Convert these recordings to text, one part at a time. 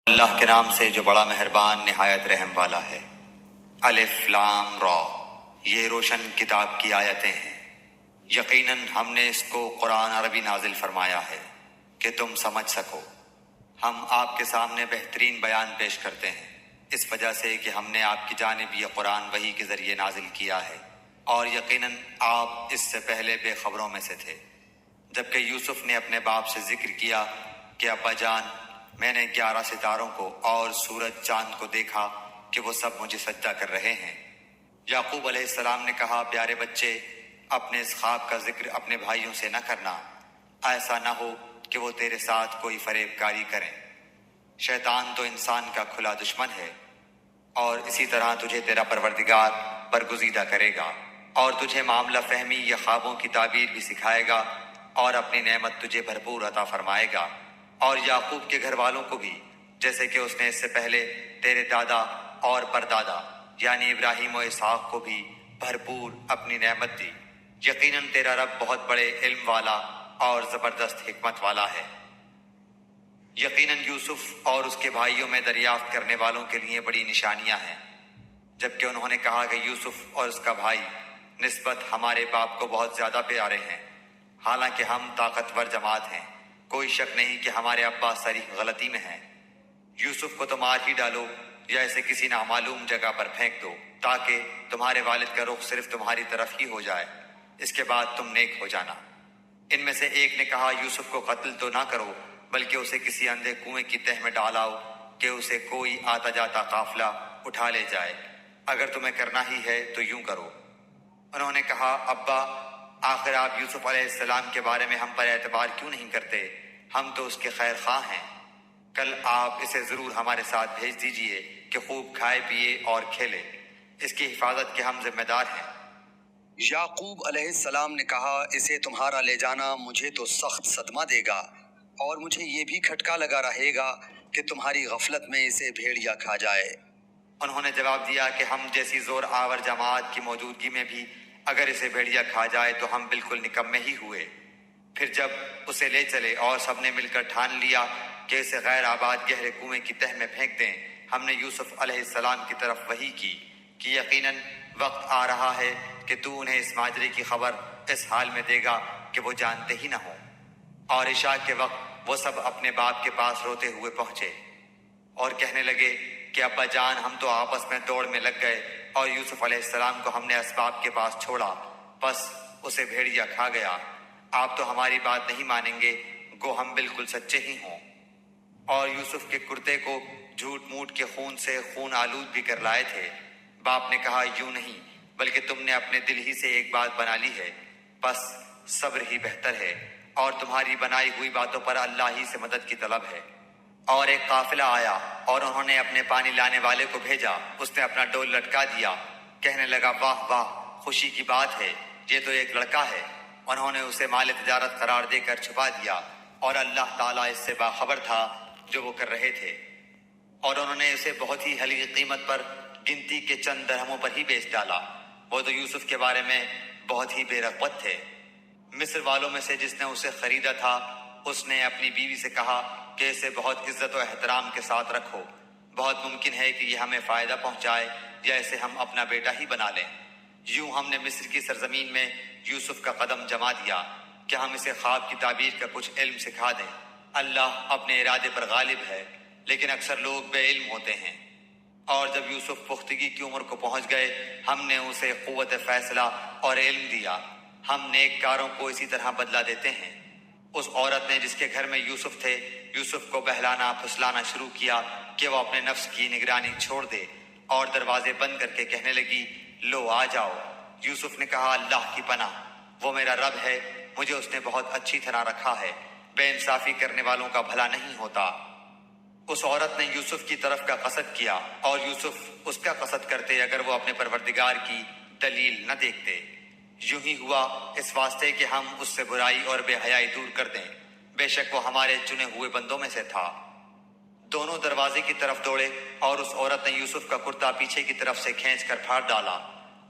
اللہ کے نام سے جو بڑا مہربان نہایت رحم والا ہے۔ الف لام را، یہ روشن کتاب کی آیتیں ہیں۔ یقیناً ہم نے اس کو قرآن عربی نازل فرمایا ہے کہ تم سمجھ سکو۔ ہم آپ کے سامنے بہترین بیان پیش کرتے ہیں اس وجہ سے کہ ہم نے آپ کی جانب یہ قرآن وحی کے ذریعے نازل کیا ہے، اور یقیناً آپ اس سے پہلے بے خبروں میں سے تھے۔ جبکہ یوسف نے اپنے باپ سے ذکر کیا کہ ابا جان، میں نے 11 ستاروں کو اور سورج چاند کو دیکھا کہ وہ سب مجھے سجدہ کر رہے ہیں۔ یعقوب علیہ السلام نے کہا، پیارے بچے، اپنے اس خواب کا ذکر اپنے بھائیوں سے نہ کرنا، ایسا نہ ہو کہ وہ تیرے ساتھ کوئی فریب کاری کریں۔ شیطان تو انسان کا کھلا دشمن ہے، اور اسی طرح تجھے تیرا پروردگار برگزیدہ کرے گا، اور تجھے معاملہ فہمی یا خوابوں کی تعبیر بھی سکھائے گا، اور اپنی نعمت تجھے بھرپور عطا فرمائے گا۔ اور یعقوب کے گھر والوں کو بھی، جیسے کہ اس نے اس سے پہلے تیرے دادا اور پردادا یعنی ابراہیم و اسحاق کو بھی بھرپور اپنی نعمت دی۔ یقیناً تیرا رب بہت بڑے علم والا اور زبردست حکمت والا ہے۔ یقیناً یوسف اور اس کے بھائیوں میں دریافت کرنے والوں کے لیے بڑی نشانیاں ہیں۔ جبکہ انہوں نے کہا کہ یوسف اور اس کا بھائی نسبت ہمارے باپ کو بہت زیادہ پیارے ہیں، حالانکہ ہم طاقتور جماعت ہیں۔ کوئی شک نہیں کہ ہمارے ابا صریح غلطی میں ہیں۔ یوسف کو تو مار ہی ڈالو یا اسے کسی نامعلوم جگہ پر پھینک دو، تاکہ تمہارے والد کا رخ صرف تمہاری طرف ہی ہو جائے، اس کے بعد تم نیک ہو جانا۔ ان میں سے ایک نے کہا، یوسف کو قتل تو نہ کرو، بلکہ اسے کسی اندھے کنویں کی تہ میں ڈالاؤ کہ اسے کوئی آتا جاتا قافلہ اٹھا لے جائے۔ اگر تمہیں کرنا ہی ہے تو یوں کرو۔ انہوں نے کہا، ابا، آخر آپ یوسف علیہ السلام کے بارے میں ہم پر اعتبار کیوں نہیں کرتے؟ ہم تو اس کے خیر خواہ ہیں۔ کل آپ اسے ضرور ہمارے ساتھ بھیج دیجئے کہ خوب کھائے پیے اور کھیلے۔ اس کی حفاظت کے ہم ذمہ دار ہیں۔ یعقوب علیہ السلام نے کہا، اسے تمہارا لے جانا مجھے تو سخت صدمہ دے گا، اور مجھے یہ بھی کھٹکا لگا رہے گا کہ تمہاری غفلت میں اسے بھیڑیا کھا جائے۔ انہوں نے جواب دیا کہ ہم جیسی زور آور جماعت کی موجودگی میں بھی اگر اسے بھیڑیا کھا جائے تو ہم بالکل نکمے ہی ہوئے۔ پھر جب اسے لے چلے اور سب نے مل کر ٹھان لیا کہ اسے غیر آباد گہرے کنویں کی تہ میں پھینک دیں، ہم نے یوسف علیہ السلام کی طرف وحی کی کہ یقیناً وقت آ رہا ہے کہ تو انہیں اس ماجرے کی خبر اس حال میں دے گا کہ وہ جانتے ہی نہ ہوں۔ اور عشاء کے وقت وہ سب اپنے باپ کے پاس روتے ہوئے پہنچے اور کہنے لگے کہ ابا جان، ہم تو آپس میں دوڑ میں لگ گئے اور یوسف علیہ السلام کو ہم نے اسباب کے پاس چھوڑا، بس اسے بھیڑیا کھا گیا۔ آپ تو ہماری بات نہیں مانیں گے، گو ہم بالکل سچے ہی ہوں۔ اور یوسف کے کرتے کو جھوٹ موٹ کے خون سے خون آلود بھی کر لائے تھے۔ باپ نے کہا، یوں نہیں، بلکہ تم نے اپنے دل ہی سے ایک بات بنا لی ہے، بس صبر ہی بہتر ہے، اور تمہاری بنائی ہوئی باتوں پر اللہ ہی سے مدد کی طلب ہے۔ اور ایک قافلہ آیا اور انہوں نے اپنے پانی لانے والے کو بھیجا، اس نے اپنا ڈول لٹکا دیا، کہنے لگا، واہ واہ، خوشی کی بات ہے، یہ تو ایک لڑکا ہے۔ انہوں نے اسے مال تجارت قرار دے کر چھپا دیا، اور اللہ تعالیٰ اس سے باخبر تھا جو وہ کر رہے تھے۔ اور انہوں نے اسے بہت ہی ہلی قیمت پر گنتی کے چند درہموں پر ہی بیچ ڈالا۔ وہ تو یوسف کے بارے میں بہت ہی بے رغبت تھے۔ مصر والوں میں سے جس نے اسے خریدا تھا، اس نے اپنی بیوی سے کہا کہ اسے بہت عزت و احترام کے ساتھ رکھو، بہت ممکن ہے کہ یہ ہمیں فائدہ پہنچائے یا اسے ہم اپنا بیٹا ہی بنا لیں۔ یوں ہم نے مصر کی سرزمین میں یوسف کا قدم جما دیا کہ ہم اسے خواب کی تعبیر کا کچھ علم سکھا دیں۔ اللہ اپنے ارادے پر غالب ہے، لیکن اکثر لوگ بے علم ہوتے ہیں۔ اور جب یوسف پختگی کی عمر کو پہنچ گئے، ہم نے اسے قوت فیصلہ اور علم دیا۔ ہم نیک کاروں کو اسی طرح بدلہ دیتے ہیں۔ اس عورت نے جس کے گھر میں یوسف تھے، یوسف کو بہلانا پھسلانا شروع کیا کہ وہ اپنے نفس کی نگرانی چھوڑ دے، اور دروازے بند کر کے کہنے لگی، لو آ جاؤ۔ یوسف نے کہا، اللہ کی پناہ، وہ میرا رب ہے، مجھے اس نے بہت اچھی طرح رکھا ہے، بے انصافی کرنے والوں کا بھلا نہیں ہوتا۔ اس عورت نے یوسف کی طرف کا قصد کیا، اور یوسف اس کا قصد کرتے اگر وہ اپنے پروردگار کی دلیل نہ دیکھتے۔ یوں ہی ہوا اس واسطے کہ ہم اس سے برائی اور بے حیائی دور کر دیں، بے شک وہ ہمارے چنے ہوئے بندوں میں سے تھا۔ دونوں دروازے کی طرف دوڑے، اور اس عورت نے یوسف کا کرتا پیچھے کی طرف سے کھینچ کر پھاڑ ڈالا،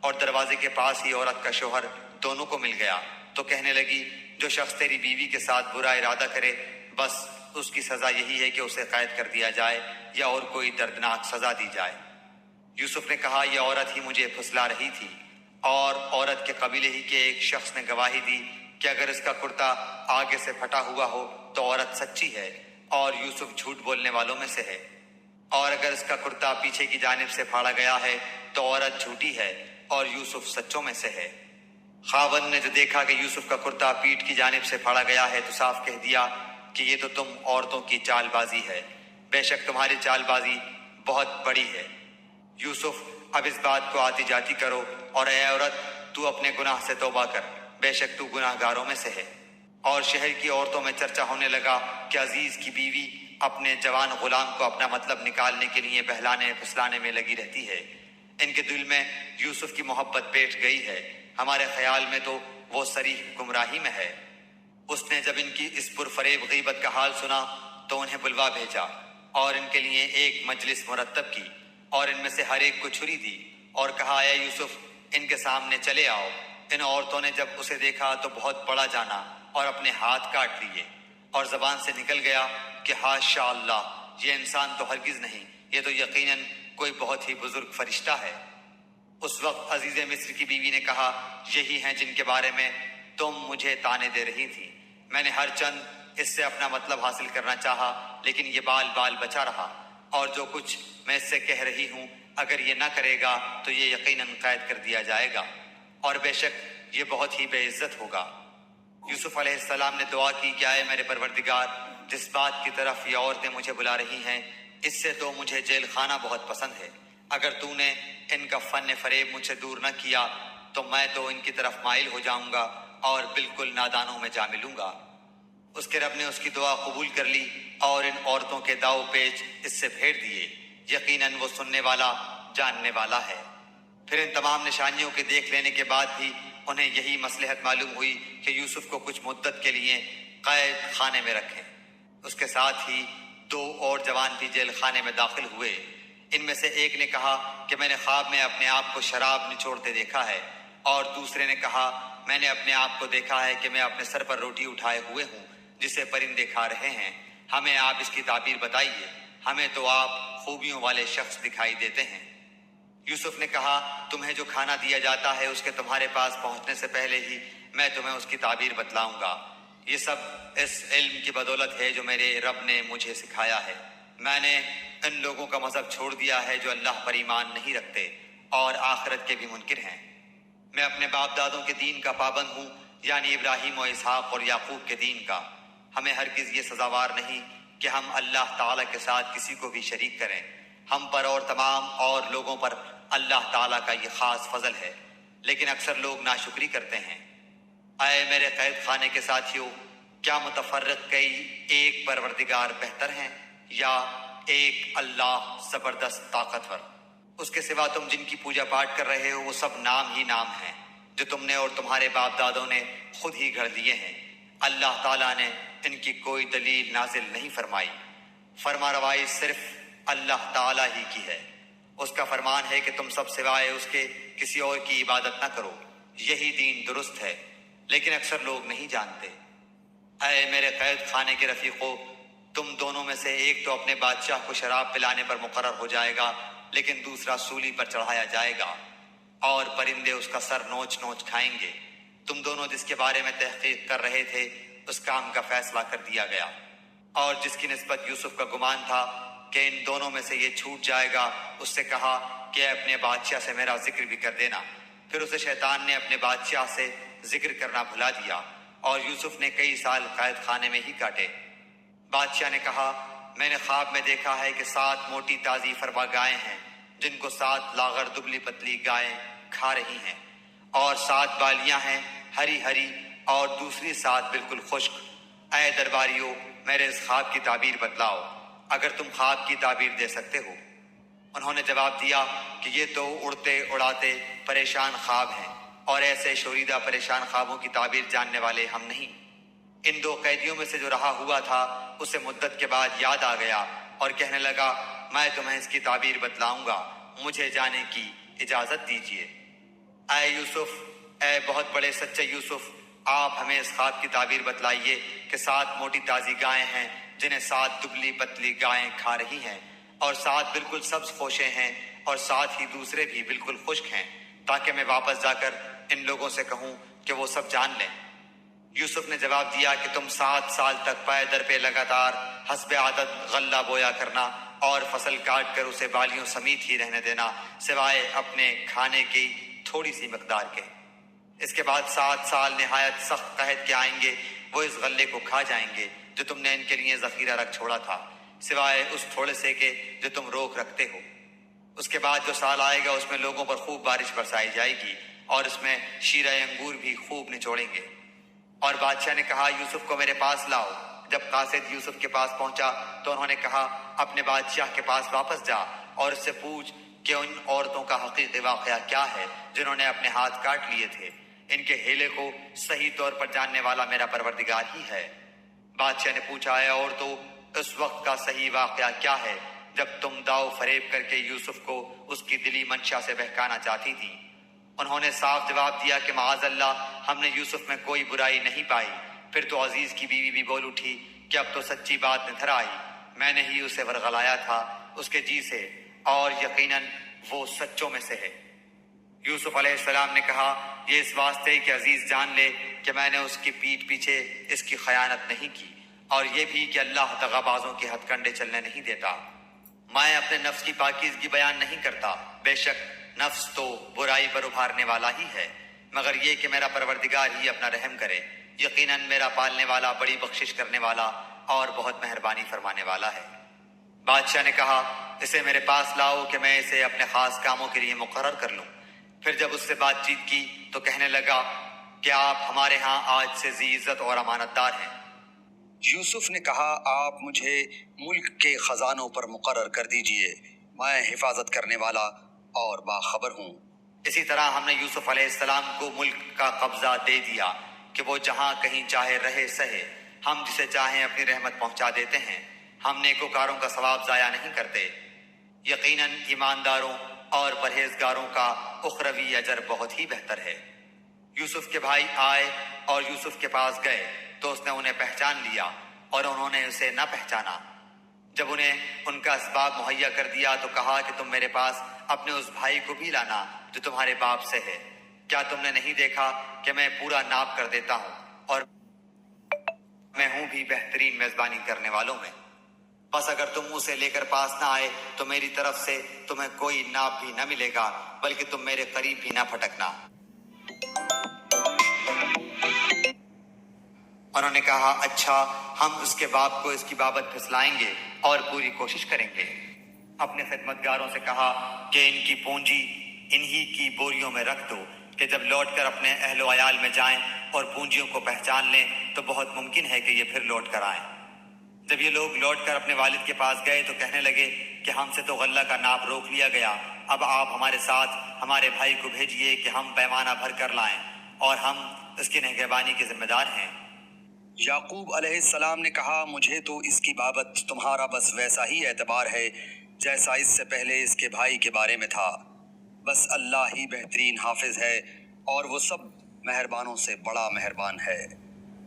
اور دروازے کے پاس ہی عورت کا شوہر دونوں کو مل گیا، تو کہنے لگی، جو شخص تیری بیوی کے ساتھ برا ارادہ کرے، بس اس کی سزا یہی ہے کہ اسے قید کر دیا جائے یا اور کوئی دردناک سزا دی جائے۔ یوسف نے کہا یہ عورت ہی مجھے پھسلا رہی تھی، اور عورت کے قبیلے ہی کے ایک شخص نے گواہی دی کہ اگر اس کا کرتا آگے سے پھٹا ہوا ہو تو عورت سچی ہے اور یوسف جھوٹ بولنے والوں میں سے ہے، اور اگر اس کا کرتا پیچھے کی جانب سے پھاڑا گیا ہے تو عورت جھوٹی ہے اور یوسف سچوں میں سے ہے۔ خاوند نے جو دیکھا کہ یوسف کا کرتا پیٹھ کی جانب سے پھاڑا گیا ہے تو صاف کہہ دیا کہ یہ تو تم عورتوں کی چال بازی ہے، بے شک تمہاری چال بازی بہت بڑی ہے۔ یوسف اب اس بات کو آتی جاتی کرو، اور اے عورت تو اپنے گناہ سے توبہ کر، بے شک تو گناہ گاروں میں سے ہے۔ اور شہر کی عورتوں میں چرچا ہونے لگا کہ عزیز کی بیوی اپنے جوان غلام کو اپنا مطلب نکالنے کے لیے بہلانے پھسلانے میں لگی رہتی ہے۔ ان کے دل میں یوسف کی محبت بیٹھ گئی ہے، ہمارے خیال میں تو وہ صریح گمراہی میں ہے۔ اس نے جب ان کی اس پرفریب غیبت کا حال سنا تو انہیں بلوا بھیجا اور ان کے لیے ایک مجلس مرتب کی، اور ان میں سے ہر ایک کو چھری دی اور کہا اے یوسف ان کے سامنے چلے آؤ۔ ان عورتوں نے جب اسے دیکھا تو بہت بڑا جانا اور اپنے ہاتھ کاٹ لیے، اور زبان سے نکل گیا کہ حاشا اللہ، یہ انسان تو ہرگز نہیں، یہ تو یقیناً کوئی بہت ہی بزرگ فرشتہ ہے۔ اس وقت عزیز مصر کی بیوی نے کہا یہی ہیں جن کے بارے میں تم مجھے تانے دے رہی تھی، میں نے ہر چند اس سے اپنا مطلب حاصل کرنا چاہا لیکن یہ بال بچا رہا، اور جو کچھ میں اس سے کہہ رہی ہوں اگر یہ نہ کرے گا تو یہ یقیناً قید کر دیا جائے گا، اور بے شک یہ بہت ہی بے عزت ہوگا۔ یوسف علیہ السلام نے دعا کی کہ اے میرے پروردگار، جس بات کی طرف یہ عورتیں مجھے بلا رہی ہیں اس سے تو مجھے جیل خانہ بہت پسند ہے، اگر تو نے ان کا فن فریب مجھ سے دور نہ کیا تو میں تو ان کی طرف مائل ہو جاؤں گا اور بالکل نادانوں میں جا ملوں گا۔ اس کے رب نے اس کی دعا قبول کر لی اور ان عورتوں کے داؤ پیچ اس سے پھیر دیے، یقیناً وہ سننے والا جاننے والا ہے۔ پھر ان تمام نشانیوں کے دیکھ لینے کے بعد بھی انہیں یہی مصلحت معلوم ہوئی کہ یوسف کو کچھ مدت کے لیے قید خانے میں رکھیں۔ اس کے ساتھ ہی 2 اور جوان بھی جیل خانے میں داخل ہوئے۔ ان میں سے ایک نے کہا کہ میں نے خواب میں اپنے آپ کو شراب نچوڑتے دیکھا ہے، اور دوسرے نے کہا میں نے اپنے آپ کو دیکھا ہے کہ میں اپنے سر پر روٹی اٹھائے ہوئے ہوں جسے پرندے کھا رہے ہیں، ہمیں آپ اس کی تعبیر بتائیے، ہمیں تو آپ خوبیوں والے شخص دکھائی دیتے ہیں۔ یوسف نے کہا تمہیں جو کھانا دیا جاتا ہے اس کے تمہارے پاس پہنچنے سے پہلے ہی میں تمہیں اس کی تعبیر بتلاؤں گا، یہ سب اس علم کی بدولت ہے جو میرے رب نے مجھے سکھایا ہے۔ میں نے ان لوگوں کا مذہب چھوڑ دیا ہے جو اللہ پر ایمان نہیں رکھتے اور آخرت کے بھی منکر ہیں۔ میں اپنے باپ دادوں کے دین کا پابند ہوں، یعنی ابراہیم و اسحاق اور یعقوب کے دین کا۔ ہمیں ہرگز یہ سزاوار نہیں کہ ہم اللہ تعالیٰ کے ساتھ کسی کو بھی شریک کریں، ہم پر اور تمام اور لوگوں پر اللہ تعالیٰ کا یہ خاص فضل ہے، لیکن اکثر لوگ ناشکری کرتے ہیں۔ اے میرے قید خانے کے ساتھیوں، کیا متفرق کئی ایک پروردگار بہتر ہیں یا ایک اللہ زبردست طاقتور؟ اس کے سوا تم جن کی پوجا پاٹ کر رہے ہو وہ سب نام ہی نام ہیں جو تم نے اور تمہارے باپ دادوں نے خود ہی گھڑ دیے ہیں، اللہ تعالیٰ نے ان کی کوئی دلیل نازل نہیں فرمائی۔ فرما روائی صرف اللہ تعالیٰ ہی کی ہے، اس کا فرمان ہے کہ تم سب سوائے اس کے کسی اور کی عبادت نہ کرو، یہی دین درست ہے، لیکن اکثر لوگ نہیں جانتے۔ اے میرے قید خانے کے رفیقو، تم دونوں میں سے ایک تو اپنے بادشاہ کو شراب پلانے پر مقرر ہو جائے گا، لیکن دوسرا سولی پر چڑھایا جائے گا اور پرندے اس کا سر نوچ نوچ کھائیں گے۔ تم دونوں جس کے بارے میں تحقیق کر رہے تھے اس کام کا فیصلہ کر دیا گیا، اور جس کی نسبت یوسف کا گمان تھا کہ ان دونوں میں سے یہ چھوٹ جائے گا، اس سے کہا کہ اپنے بادشاہ سے میرا ذکر بھی کر دینا۔ پھر اسے شیطان نے اپنے بادشاہ سے ذکر کرنا بھلا دیا اور یوسف نے کئی سال قید خانے میں ہی کاٹے۔ بادشاہ نے کہا میں نے خواب میں دیکھا ہے کہ 7 موٹی تازی فربا گائیں ہیں جن کو 7 لاغر دبلی پتلی گائیں کھا رہی ہیں، اور 7 بالیاں ہیں ہری ہری اور دوسری 7 بالکل خشک۔ اے درباریوں، میرے اس خواب کی تعبیر بتلاؤ اگر تم خواب کی تعبیر دے سکتے ہو۔ انہوں نے جواب دیا کہ یہ تو اڑتے اڑاتے پریشان خواب ہیں، اور ایسے شوریدہ پریشان خوابوں کی تعبیر جاننے والے ہم نہیں۔ ان 2 قیدیوں میں سے جو رہا ہوا تھا اسے مدت کے بعد یاد آ گیا اور کہنے لگا میں تمہیں اس کی تعبیر بتلاؤں گا، مجھے جانے کی اجازت دیجیے۔ اے یوسف، اے بہت بڑے سچے یوسف، آپ ہمیں اس خواب کی تعبیر بتلائیے کہ 7 موٹی تازی گائیں ہیں جنہیں 7 دبلی پتلی گائیں کھا رہی ہیں، اور 7 بالکل سبز پوشے ہیں، اور 7 ہی دوسرے بھی بالکل خشک ہیں، تاکہ میں واپس جا کر ان لوگوں سے کہوں کہ وہ سب جان لیں۔ یوسف نے جواب دیا کہ تم 7 سال تک پائے در پہ لگاتار حسب عادت غلہ بویا کرنا اور فصل کاٹ کر اسے بالیوں سمیت ہی رہنے دینا، سوائے اپنے کھانے کی تھوڑی سی مقدار کے۔ اس کے بعد 7 سال نہایت سخت قحط کے آئیں گے، وہ اس غلے کو کھا جائیں گے جو تم نے ان کے لیے ذخیرہ رکھ چھوڑا تھا، سوائے اس تھوڑے سے کے جو تم روک رکھتے ہو۔ اس کے بعد جو سال آئے گا اس میں لوگوں پر خوب بارش برسائی جائے گی، اور اس میں شیرہ انگور بھی خوب نچوڑیں گے۔ اور بادشاہ نے کہا یوسف کو میرے پاس لاؤ۔ جب قاصد یوسف کے پاس پہنچا تو انہوں نے کہا اپنے بادشاہ کے پاس واپس جا اور اس سے پوچھ کہ ان عورتوں کا حقیقی واقعہ کیا ہے جنہوں نے اپنے ہاتھ کاٹ لیے تھے۔ ان کے ہیلے کو صحیح طور پر جاننے والا میرا پروردگار ہی ہے۔ بادشاہ نے پوچھا ہے اور تو اس وقت کا صحیح واقعہ کیا ہے جب تم داؤ فریب کر کے یوسف کو اس کی دلی منشا سے بہکانا چاہتی تھی؟ انہوں نے صاف جواب دیا کہ معاذ اللہ، ہم نے یوسف میں کوئی برائی نہیں پائی۔ پھر تو عزیز کی بیوی بھی بول اٹھی کہ اب تو سچی بات نظر آئی، میں نے ہی اسے ورغلایا تھا اس کے جی سے، اور یقیناً وہ سچوں میں سے ہے۔ یوسف علیہ السلام نے کہا یہ اس واسطے کہ عزیز جان لے کہ میں نے اس کی پیٹھ پیچھے اس کی خیانت نہیں کی، اور یہ بھی کہ اللہ دغا بازوں کے ہتھ کنڈے چلنے نہیں دیتا۔ میں اپنے نفس کی پاکیزگی بیان نہیں کرتا، بے شک نفس تو برائی پر ابھارنے والا ہی ہے، مگر یہ کہ میرا پروردگار ہی اپنا رحم کرے، یقیناً میرا پالنے والا بڑی بخشش کرنے والا اور بہت مہربانی فرمانے والا ہے۔ بادشاہ نے کہا اسے میرے پاس لاؤ کہ میں اسے اپنے خاص کاموں کے لیے مقرر کر لوں۔ پھر جب اس سے بات چیت کی تو کہنے لگا کہ آپ ہمارے ہاں آج سے ذی عزت اور امانت دار ہیں۔ یوسف نے کہا آپ مجھے ملک کے خزانوں پر مقرر کر دیجئے، میں حفاظت کرنے والا اور باخبر ہوں۔ اسی طرح ہم نے یوسف علیہ السلام کو ملک کا قبضہ دے دیا کہ وہ جہاں کہیں چاہے رہے سہے، ہم جسے چاہیں اپنی رحمت پہنچا دیتے ہیں، ہم نیکوکاروں کا ثواب ضائع نہیں کرتے۔ یقیناً ایمانداروں اور پرہیزگاروں کا اخروی اجر بہت ہی بہتر ہے۔ یوسف کے بھائی آئے اور یوسف کے پاس گئے تو اس نے انہیں پہچان لیا اور انہوں نے اسے نہ پہچانا۔ جب انہیں ان کا اسباب مہیا کر دیا تو کہا کہ تم میرے پاس اپنے اس بھائی کو بھی لانا جو تمہارے باپ سے ہے۔ کیا تم نے نہیں دیکھا کہ میں پورا ناپ کر دیتا ہوں، اور میں ہوں بھی بہترین میزبانی کرنے والوں میں؟ بس اگر تم اسے لے کر پاس نہ آئے تو میری طرف سے تمہیں کوئی ناپ بھی نہ ملے گا، بلکہ تم میرے قریب بھی نہ پھٹکنا۔ انہوں نے کہا اچھا، ہم اس کے باپ کو اس کی بابت پھسلائیں گے اور پوری کوشش کریں گے۔ اپنے خدمتگاروں سے کہا کہ ان کی پونجی انہی کی بوریوں میں رکھ دو کہ جب لوٹ کر اپنے اہل و عیال میں جائیں اور پونجیوں کو پہچان لیں تو بہت ممکن ہے کہ یہ پھر لوٹ کر آئیں۔ جب یہ لوگ لوٹ کر اپنے والد کے پاس گئے تو کہنے لگے کہ ہم سے تو غلہ کا ناپ روک لیا گیا، اب آپ ہمارے ساتھ ہمارے بھائی کو بھیجیے کہ ہم پیمانہ بھر کر لائیں، اور ہم اس کی نگہبانی کے ذمہ دار ہیں۔ یعقوب علیہ السلام نے کہا مجھے تو اس کی بابت تمہارا بس ویسا ہی اعتبار ہے جیسا اس سے پہلے اس کے بھائی کے بارے میں تھا، بس اللہ ہی بہترین حافظ ہے اور وہ سب مہربانوں سے بڑا مہربان ہے۔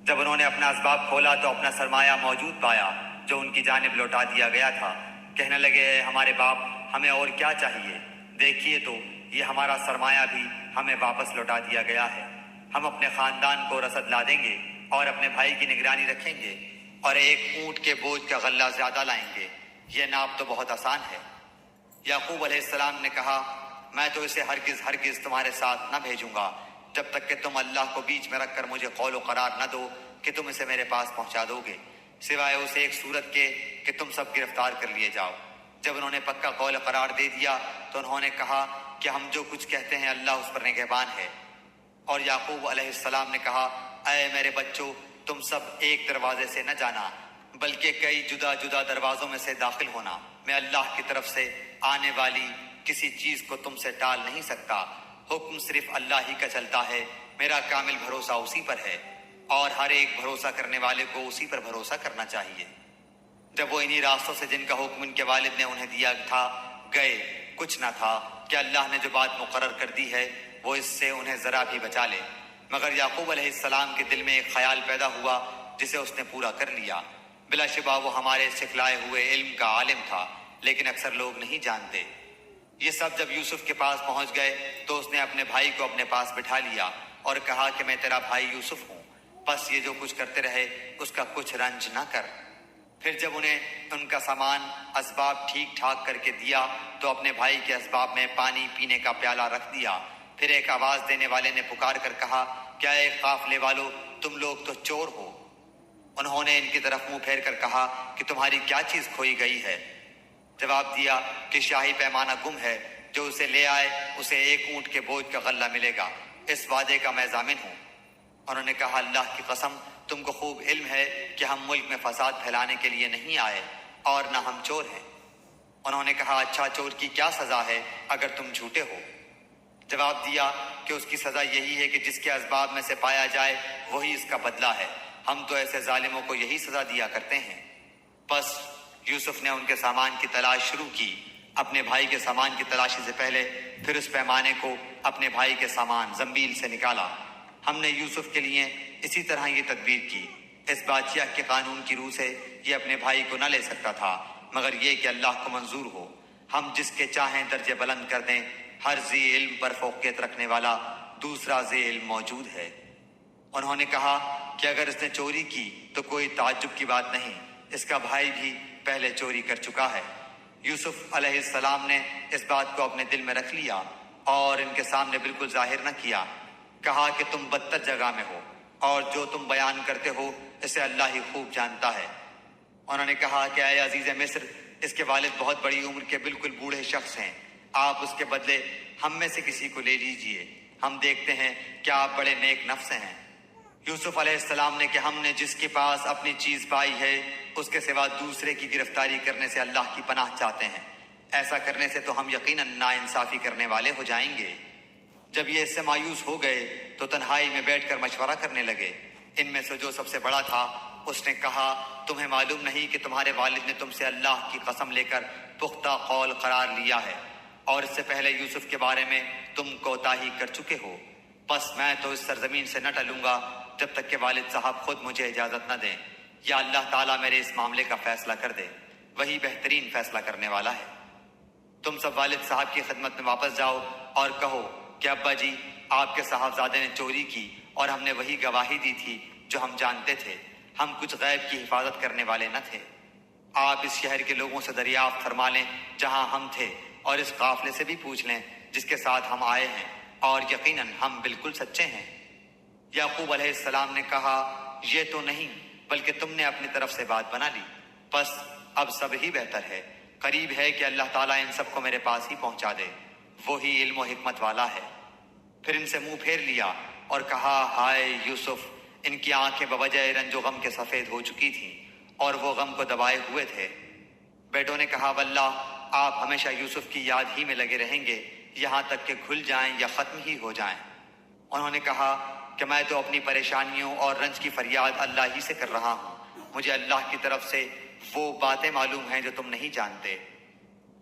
جب انہوں نے اپنا اسباب کھولا تو اپنا سرمایہ موجود پایا جو ان کی جانب لوٹا دیا گیا تھا۔ کہنے لگے اے ہمارے باپ، ہمیں اور کیا چاہیے؟ دیکھیے تو یہ ہمارا سرمایہ بھی ہمیں واپس لوٹا دیا گیا ہے۔ ہم اپنے خاندان کو رسد لا دیں گے اور اپنے بھائی کی نگرانی رکھیں گے، اور ایک اونٹ کے بوجھ کا غلہ زیادہ لائیں گے۔ یہ ناپ تو بہت آسان ہے۔ یعقوب علیہ السلام نے کہا میں تو اسے ہرگز تمہارے ساتھ نہ بھیجوں گا جب تک کہ تم اللہ کو بیچ میں رکھ کر مجھے قول و قرار نہ دو کہ تم اسے میرے پاس پہنچا دو گے، سوائے اسے ایک صورت کے کہ تم سب گرفتار کر لیے جاؤ۔ جب انہوں نے پکا قول قرار دے دیا تو انہوں نے کہا کہ ہم جو کچھ کہتے ہیں اللہ اس پر نگہبان ہے۔ اور یعقوب علیہ السلام نے کہا اے میرے بچوں، تم سب ایک دروازے سے نہ جانا بلکہ کئی جدا جدا دروازوں میں سے داخل ہونا۔ میں اللہ کی طرف سے آنے والی کسی چیز کو تم سے ٹال نہیں سکتا، حکم صرف اللہ ہی کا چلتا ہے، میرا کامل بھروسہ اسی پر ہے، اور ہر ایک بھروسہ کرنے والے کو اسی پر بھروسہ کرنا چاہیے۔ جب وہ انہی راستوں سے جن کا حکم ان کے والد نے انہیں دیا تھا گئے، کچھ نہ تھا کہ اللہ نے جو بات مقرر کر دی ہے وہ اس سے انہیں ذرا بھی بچا لے۔ مگر یعقوب علیہ السلام کے دل میں ایک خیال پیدا ہوا جسے اس نے پورا کر لیا۔ بلا شبہ وہ ہمارے سکھلائے ہوئے علم کا عالم تھا، لیکن اکثر لوگ نہیں جانتے۔ یہ سب جب یوسف کے پاس پہنچ گئے تو اس نے اپنے بھائی کو اپنے پاس بٹھا لیا اور کہا کہ میں تیرا بھائی یوسف ہوں، بس یہ جو کچھ کرتے رہے اس کا کچھ رنج نہ کر۔ پھر جب انہیں ان کا سامان اسباب ٹھیک ٹھاک کر کے دیا تو اپنے بھائی کے اسباب میں پانی پینے کا پیالہ رکھ دیا۔ پھر ایک آواز دینے والے نے پکار کر کہا، کیا اے قافلے والو، تم لوگ تو چور ہو۔ انہوں نے ان کی طرف منہ پھیر کر کہا کہ تمہاری کیا چیز کھوئی گئی ہے؟ جواب دیا کہ شاہی پیمانہ گم ہے، جو اسے لے آئے اسے ایک اونٹ کے بوجھ کا غلہ ملے گا، اس وعدے کا میں ضامن ہوں۔ انہوں نے کہا، اللہ کی قسم، تم کو خوب علم ہے کہ ہم ملک میں فساد پھیلانے کے لیے نہیں آئے اور نہ ہم چور ہیں۔ انہوں نے کہا، اچھا چور کی کیا سزا ہے اگر تم جھوٹے ہو؟ جواب دیا کہ اس کی سزا یہی ہے کہ جس کے اسباب میں سے پایا جائے وہی اس کا بدلہ ہے، ہم تو ایسے ظالموں کو یہی سزا دیا کرتے ہیں۔ بس یوسف نے ان کے سامان کی تلاش شروع کی، اپنے بھائی کے سامان کی تلاشی سے پہلے پھر اس پیمانے کو اپنے بھائی کے سامان زنبیل سے نکالا۔ ہم نے یوسف کے لیے اسی طرح یہ تدبیر کی، اس بادشاہ کے قانون کی روح سے یہ اپنے بھائی کو نہ لے سکتا تھا، مگر یہ کہ اللہ کو منظور ہو، ہم جس کے چاہیں درجے بلند کر دیں۔ ہر ذی علم پر فوقیت رکھنے والا دوسرا ذی علم موجود ہے۔ انہوں نے کہا کہ اگر اس نے چوری کی تو کوئی تعجب کی بات نہیں، اس کا بھائی بھی پہلے چوری کر چکا ہے۔ یوسف علیہ السلام نے اس بات کو اپنے دل میں رکھ لیا اور ان کے سامنے بالکل ظاہر نہ کیا۔ کہا کہ تم بدتر جگہ میں ہو اور جو تم بیان کرتے ہو اسے اللہ ہی خوب جانتا ہے۔ انہوں نے کہا کہ اے عزیز مصر، اس کے والد بہت بڑی عمر کے بالکل بوڑھے شخص ہیں، آپ اس کے بدلے ہم میں سے کسی کو لے لیجئے، ہم دیکھتے ہیں کہ آپ بڑے نیک نفس ہیں۔ یوسف علیہ السلام نے کہ ہم نے جس کے پاس اپنی چیز پائی ہے اس کے سوا دوسرے کی گرفتاری کرنے سے اللہ کی پناہ چاہتے ہیں، ایسا کرنے سے تو ہم یقیناً ناانصافی کرنے والے ہو جائیں گے۔ جب یہ اس سے مایوس ہو گئے تو تنہائی میں بیٹھ کر مشورہ کرنے لگے۔ ان میں سے جو سب سے بڑا تھا اس نے کہا، تمہیں معلوم نہیں کہ تمہارے والد نے تم سے اللہ کی قسم لے کر پختہ قول قرار لیا ہے، اور اس سے پہلے یوسف کے بارے میں تم کوتاہی کر چکے ہو، بس میں تو اس سرزمین سے نہ ٹلوں گا جب تک کہ والد صاحب خود مجھے اجازت نہ دیں، یا اللہ تعالیٰ میرے اس معاملے کا فیصلہ کر دے، وہی بہترین فیصلہ کرنے والا ہے۔ تم سب والد صاحب کی خدمت میں واپس جاؤ اور کہو کہ ابا جی، آپ کے صاحبزادے نے چوری کی اور ہم نے وہی گواہی دی تھی جو ہم جانتے تھے، ہم کچھ غیب کی حفاظت کرنے والے نہ تھے۔ آپ اس شہر کے لوگوں سے دریافت فرما لیں جہاں ہم تھے، اور اس قافلے سے بھی پوچھ لیں جس کے ساتھ ہم آئے ہیں، اور یقیناً ہم بالکل سچے ہیں۔ یعقوب علیہ السلام نے کہا، یہ تو نہیں بلکہ تم نے اپنی طرف سے بات بنا لی، بس اب سب ہی بہتر ہے، قریب ہے کہ اللہ تعالیٰ ان سب کو میرے پاس ہی پہنچا دے، وہی علم و حکمت والا ہے۔ پھر ان سے منہ پھیر لیا اور کہا، ہائے یوسف، ان کی آنکھیں بوجہ رنج و غم کے سفید ہو چکی تھیں اور وہ غم کو دبائے ہوئے تھے۔ بیٹوں نے کہا، واللہ آپ ہمیشہ یوسف کی یاد ہی میں لگے رہیں گے یہاں تک کہ کھل جائیں یا ختم ہی ہو جائیں۔ انہوں نے کہا کہ میں تو اپنی پریشانیوں اور رنج کی فریاد اللہ ہی سے کر رہا ہوں، مجھے اللہ کی طرف سے وہ باتیں معلوم ہیں جو تم نہیں جانتے۔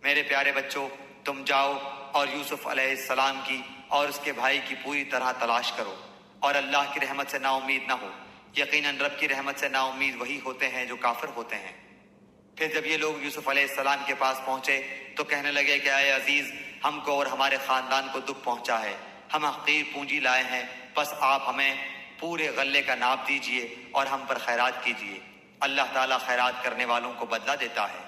میرے پیارے بچوں، تم جاؤ اور یوسف علیہ السلام کی اور اس کے بھائی کی پوری طرح تلاش کرو، اور اللہ کی رحمت سے نا امید نہ ہو، یقیناً رب کی رحمت سے نا امید وہی ہوتے ہیں جو کافر ہوتے ہیں۔ پھر جب یہ لوگ یوسف علیہ السلام کے پاس پہنچے تو کہنے لگے کہ اے عزیز، ہم کو اور ہمارے خاندان کو دکھ پہنچا ہے، ہم حقیر پونجی لائے ہیں، بس آپ ہمیں پورے غلے کا ناپ دیجئے اور ہم پر خیرات کیجئے، اللہ تعالیٰ خیرات کرنے والوں کو بدلہ دیتا ہے۔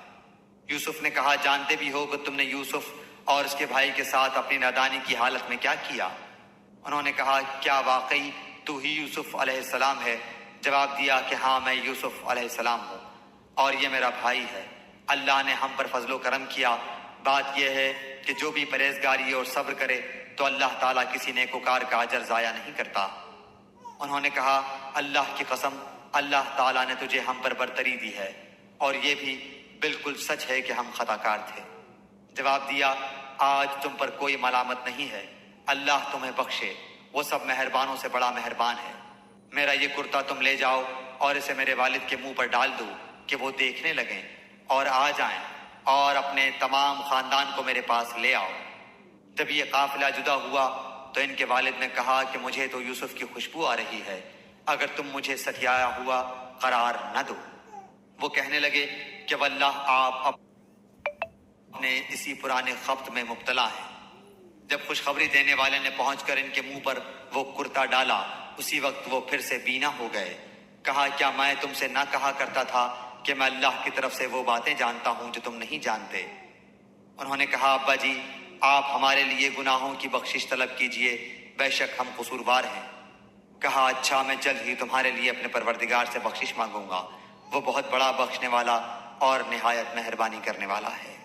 یوسف نے کہا، جانتے بھی ہو کہ تم نے یوسف اور اس کے بھائی کے ساتھ اپنی نادانی کی حالت میں کیا کیا؟ انہوں نے کہا، کیا واقعی تو ہی یوسف علیہ السلام ہے؟ جواب دیا کہ ہاں، میں یوسف علیہ السلام ہوں اور یہ میرا بھائی ہے، اللہ نے ہم پر فضل و کرم کیا۔ بات یہ ہے کہ جو بھی پرہیزگاری اور صبر کرے تو اللہ تعالیٰ کسی نیکوکار کا اجر ضائع نہیں کرتا۔ انہوں نے کہا، اللہ کی قسم، اللہ تعالیٰ نے تجھے ہم پر برتری دی ہے، اور یہ بھی بالکل سچ ہے کہ ہم خطا کار تھے۔ جواب دیا، آج تم پر کوئی ملامت نہیں ہے، اللہ تمہیں بخشے، وہ سب مہربانوں سے بڑا مہربان ہے۔ میرا یہ کرتا تم لے جاؤ اور اسے میرے والد کے منہ پر ڈال دو کہ وہ دیکھنے لگیں اور آ جائیں، اور اپنے تمام خاندان کو میرے پاس لے آؤ۔ جب یہ قافلہ جدا ہوا تو ان کے والد نے کہا کہ مجھے تو یوسف کی خوشبو آ رہی ہے، اگر تم مجھے سٹھیایا ہوا قرار نہ دو۔ وہ کہنے لگے کہ واللہ آپ اپنے اسی پرانے خبط میں مبتلا ہیں۔ جب خوشخبری دینے والے نے پہنچ کر ان کے منہ پر وہ کرتا ڈالا، اسی وقت وہ پھر سے بینا ہو گئے۔ کہا کیا میں تم سے نہ کہا کرتا تھا کہ میں اللہ کی طرف سے وہ باتیں جانتا ہوں جو تم نہیں جانتے؟ انہوں نے کہا ابا جی آپ ہمارے لیے گناہوں کی بخشش طلب کیجئے، بے شک ہم قصوروار ہیں۔ کہا اچھا میں جلد ہی تمہارے لیے اپنے پروردگار سے بخشش مانگوں گا، وہ بہت بڑا بخشنے والا اور نہایت مہربانی کرنے والا ہے۔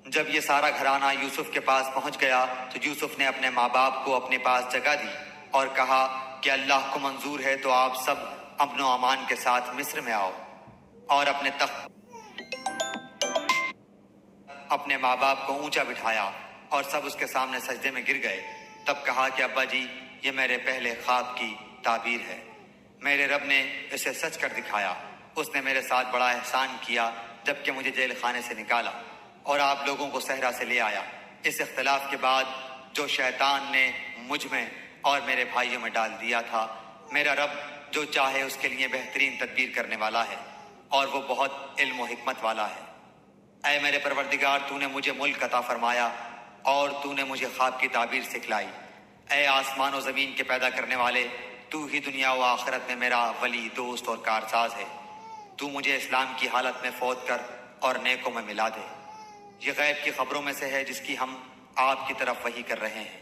جب یہ سارا گھرانہ یوسف کے پاس پہنچ گیا تو یوسف نے اپنے ماں باپ کو اپنے پاس جگہ دی اور کہا کہ اللہ کو منظور ہے تو آپ سب امن و امان کے ساتھ مصر میں آؤ، اور اپنے تخت اپنے ماں باپ کو اونچا بٹھایا اور سب اس کے سامنے سجدے میں گر گئے۔ تب کہا کہ ابا جی یہ میرے پہلے خواب کی تعبیر ہے، میرے رب نے اسے سچ کر دکھایا۔ اس نے میرے ساتھ بڑا احسان کیا جبکہ مجھے جیل خانے سے نکالا اور آپ لوگوں کو صحرا سے لے آیا۔ اس اختلاف کے بعد جو شیطان نے مجھ میں اور میرے بھائیوں میں ڈال دیا تھا، میرا رب جو چاہے اس کے لیے بہترین تدبیر کرنے والا ہے اور وہ بہت علم و حکمت والا ہے۔ اے میرے پروردگار تو نے مجھے ملک عطا فرمایا اور تو نے مجھے خواب کی تعبیر سکھلائی۔ اے آسمان و زمین کے پیدا کرنے والے، تو ہی دنیا و آخرت میں میرا ولی، دوست اور کارساز ہے۔ تو مجھے اسلام کی حالت میں فوت کر اور نیکوں میں ملا دے۔ یہ غیب کی خبروں میں سے ہے جس کی ہم آپ کی طرف وحی کر رہے ہیں۔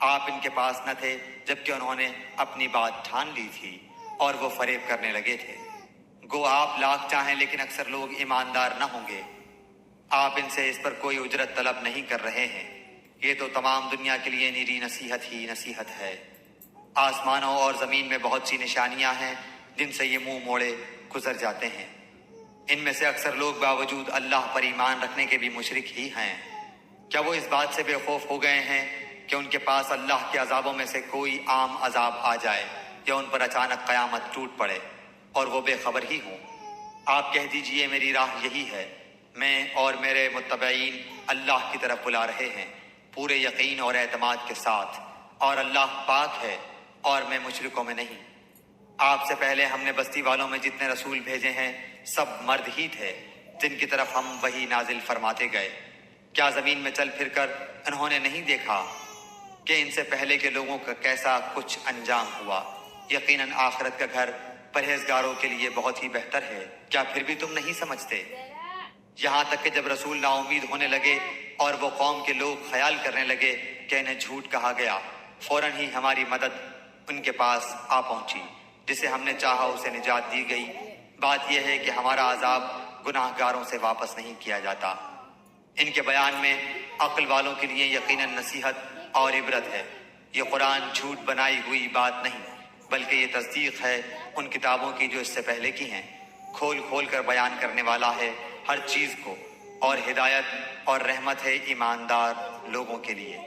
آپ ان کے پاس نہ تھے جبکہ انہوں نے اپنی بات ٹھان لی تھی اور وہ فریب کرنے لگے تھے۔ گو آپ لاکھ چاہیں لیکن اکثر لوگ ایماندار نہ ہوں گے۔ آپ ان سے اس پر کوئی اجرت طلب نہیں کر رہے ہیں، یہ تو تمام دنیا کے لیے نیری نصیحت ہی نصیحت ہے۔ آسمانوں اور زمین میں بہت سی نشانیاں ہیں جن سے یہ منہ موڑے گزر جاتے ہیں۔ ان میں سے اکثر لوگ باوجود اللہ پر ایمان رکھنے کے بھی مشرک ہی ہیں۔ کیا وہ اس بات سے بے خوف ہو گئے ہیں کہ ان کے پاس اللہ کے عذابوں میں سے کوئی عام عذاب آ جائے یا ان پر اچانک قیامت ٹوٹ پڑے اور وہ بے خبر ہی ہوں؟ آپ کہہ دیجئے میری راہ یہی ہے، میں اور میرے متبعین اللہ کی طرف بلا رہے ہیں پورے یقین اور اعتماد کے ساتھ، اور اللہ پاک ہے اور میں مشرکوں میں نہیں۔ آپ سے پہلے ہم نے بستی والوں میں جتنے رسول بھیجے ہیں سب مرد ہی تھے جن کی طرف ہم وحی نازل فرماتے گئے۔ کیا زمین میں چل پھر کر انہوں نے نہیں دیکھا کہ ان سے پہلے کے لوگوں کا کیسا کچھ انجام ہوا؟ یقیناً آخرت کا گھر پرہیزگاروں کے لیے بہت ہی بہتر ہے۔ کیا پھر بھی تم نہیں سمجھتے؟ یہاں تک کہ جب رسول نا امید ہونے لگے اور وہ قوم کے لوگ خیال کرنے لگے کہ انہیں جھوٹ کہا گیا، فوراً ہی ہماری مدد ان کے پاس آ پہنچی، جسے ہم نے چاہا اسے نجات دی گئی۔ بات یہ ہے کہ ہمارا عذاب گناہ گاروں سے واپس نہیں کیا جاتا۔ ان کے بیان میں عقل والوں کے لیے یقیناً نصیحت اور عبرت ہے۔ یہ قرآن جھوٹ بنائی ہوئی بات نہیں بلکہ یہ تصدیق ہے ان کتابوں کی جو اس سے پہلے کی ہیں، کھول کھول کر بیان کرنے والا ہے ہر چیز کو، اور ہدایت اور رحمت ہے ایماندار لوگوں کے لیے۔